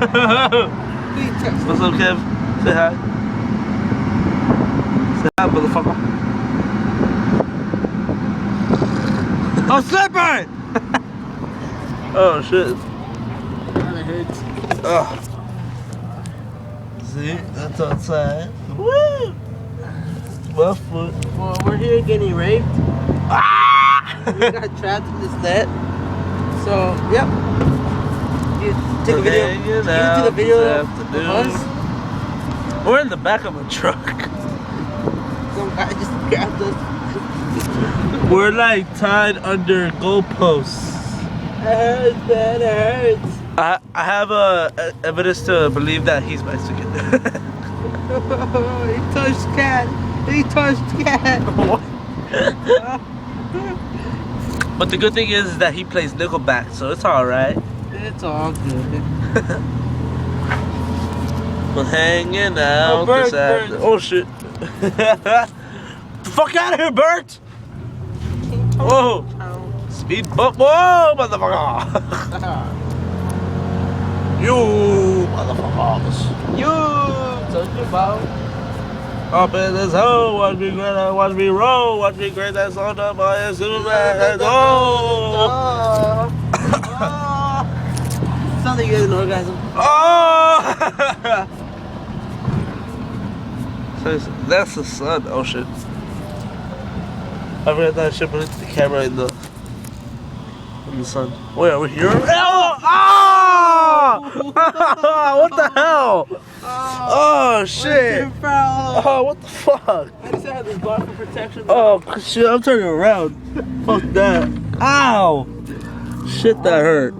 What's up, Kev? Say hi. Say hi, motherfucker. I'm slipping! Oh, shit. Kinda hurts. Oh. See? That's outside. Woo! My foot. Well, we're here getting raped. Ah! We got trapped in this net. So, yep. You take a video. You take a video of us. We're in the back of a truck. Some guy just grabbed us. We're like tied under goalposts. It hurts, man. It hurts. I have evidence to believe that he's Mexican. He touched cat. He touched cat. But the good thing is that he plays Nickelback, so it's alright. It's all good. We're hanging out. Oh, Bert, this after- Bert. Oh shit. The fuck out of here, Bert! Whoa! Speed bump. Whoa, motherfucker! You motherfuckers. You touched your ball. Up in this hole, watch me great, watch me roll, watch me great, that's on the boy, Superman, oh! Sounds like you had an orgasm. Oh! So that's the sun. Oh shit. I forgot that I should put the camera in the sun. Wait, are we here? Oh! Ah! What the hell? Oh shit! Oh, what the fuck? I just had this bar for protection. Oh shit, I'm turning around. Fuck that. Ow! Shit, that hurt.